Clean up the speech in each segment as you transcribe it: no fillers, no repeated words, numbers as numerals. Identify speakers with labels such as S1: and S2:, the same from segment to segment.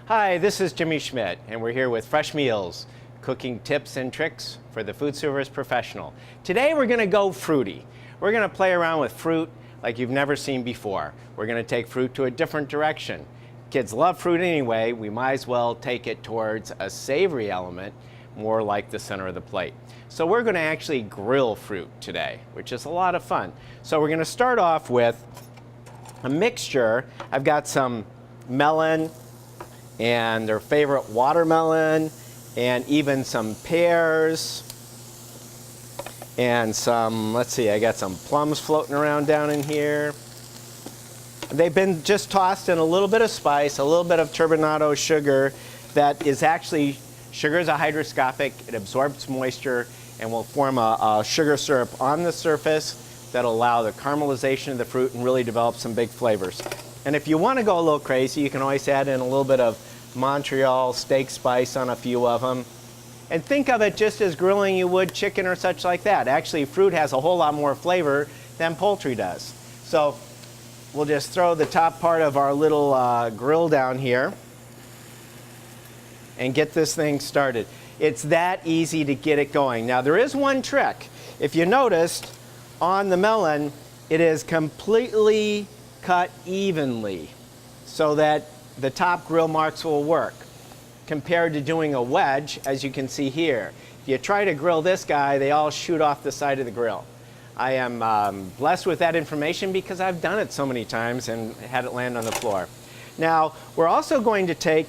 S1: Hi, this is Jimmy Schmidt, and we're here with Fresh Meals, cooking tips and tricks for the food service professional. Today we're going to go fruity. We're going to play around with fruit like you've never seen before. We're going to take fruit to a different direction. Kids love fruit anyway, we might as well take it towards a savory element, more like the center of the plate. So we're going to actually grill fruit today, which is a lot of fun. So we're going to start off with a mixture. I've got some melon and their favorite watermelon and even some pears and some, let's see, I got some plums floating around down in here. They've been just tossed in a little bit of spice, a little bit of turbinado sugar that is actually, sugar is a hygroscopic, it absorbs moisture and will form a sugar syrup on the surface that'll allow the caramelization of the fruit and really develop some big flavors. And if you want to go a little crazy, you can always add in a little bit of Montreal steak spice on a few of them. And think of it just as grilling you would chicken or such like that. Actually, fruit has a whole lot more flavor than poultry does. So we'll just throw the top part of our little grill down here and get this thing started. It's that easy to get it going. Now there is one trick. If you noticed on the melon, it is completely cut evenly so that the top grill marks will work, compared to doing a wedge, as you can see here. If you try to grill this guy, they all shoot off the side of the grill. I am blessed with that information because I've done it so many times and had it land on the floor. Now, we're also going to take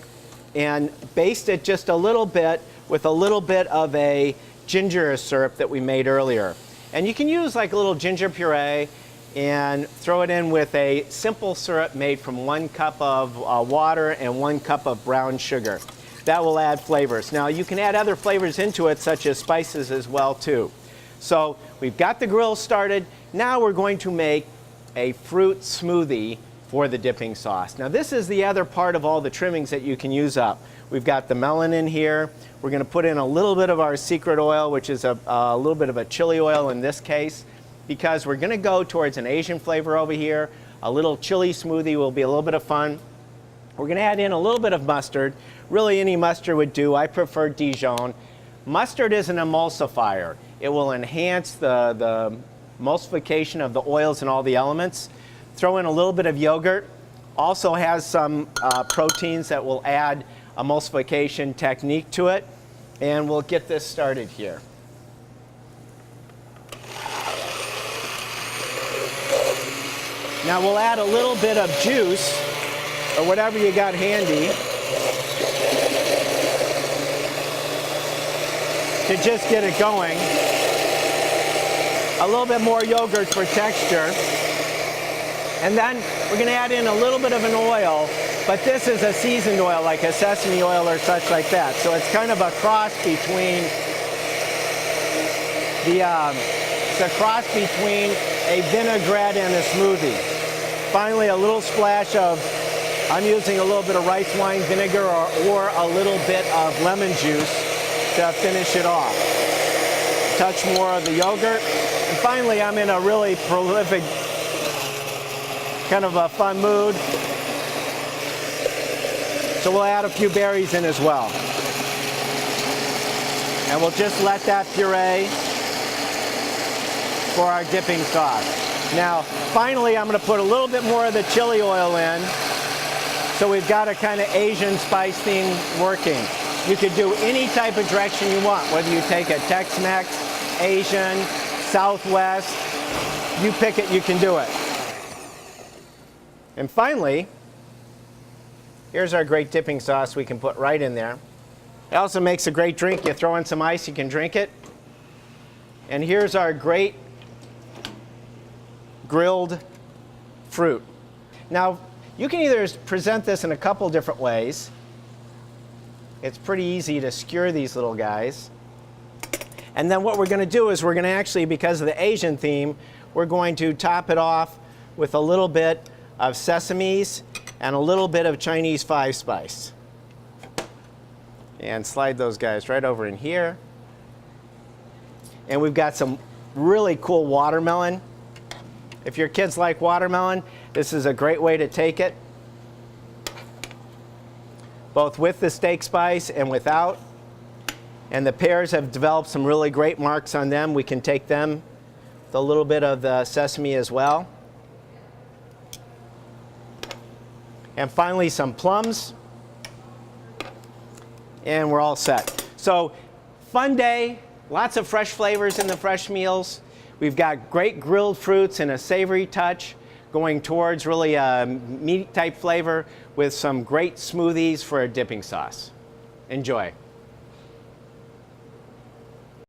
S1: and baste it just a little bit with a little bit of a ginger syrup that we made earlier. And you can use like a little ginger puree and throw it in with a simple syrup made from 1 cup of water and 1 cup of brown sugar. That will add flavors. Now you can add other flavors into it, such as spices as well too. So we've got the grill started. Now we're going to make a fruit smoothie for the dipping sauce. Now this is the other part of all the trimmings that you can use up. We've got the melon in here. We're going to put in a little bit of our secret oil, which is a little bit of a chili oil in this case, because we're going to go towards an Asian flavor over here. A little chili smoothie will be a little bit of fun. We're going to add in a little bit of mustard. Really any mustard would do. I prefer Dijon. Mustard is an emulsifier. It will enhance the emulsification of the oils and all the elements. Throw in a little bit of yogurt. Also has some proteins that will add emulsification technique to it. And we'll get this started here. Now we'll add a little bit of juice, or whatever you got handy, to just get it going. A little bit more yogurt for texture. And then we're going to add in a little bit of an oil, but this is a seasoned oil, like a sesame oil or such like that. So it's kind of a cross between a vinaigrette and a smoothie. Finally, a little splash of, I'm using a little bit of rice wine vinegar or a little bit of lemon juice to finish it off. Touch more of the yogurt. And finally, I'm in a really prolific, kind of a fun mood. So we'll add a few berries in as well. And we'll just let that puree for our dipping sauce. Now, finally, I'm going to put a little bit more of the chili oil in. So we've got a kind of Asian spice theme working. You could do any type of direction you want, whether you take a Tex-Mex, Asian, Southwest, you pick it, you can do it. And finally, here's our great dipping sauce we can put right in there. It also makes a great drink. You throw in some ice, you can drink it. And here's our great grilled fruit. Now, you can either present this in a couple different ways. It's pretty easy to skewer these little guys. And then what we're going to do is we're going to actually, because of the Asian theme, we're going to top it off with a little bit of sesames and a little bit of Chinese 5-spice. And slide those guys right over in here. And we've got some really cool watermelon. If your kids like watermelon, this is a great way to take it. both with the steak spice and without. And the pears have developed some really great marks on them. We can take them with a little bit of the sesame as well. And finally, some plums. And we're all set. So, fun day, lots of fresh flavors in the fresh meals. We've got great grilled fruits and a savory touch, going towards really a meat type flavor with some great smoothies for a dipping sauce. Enjoy.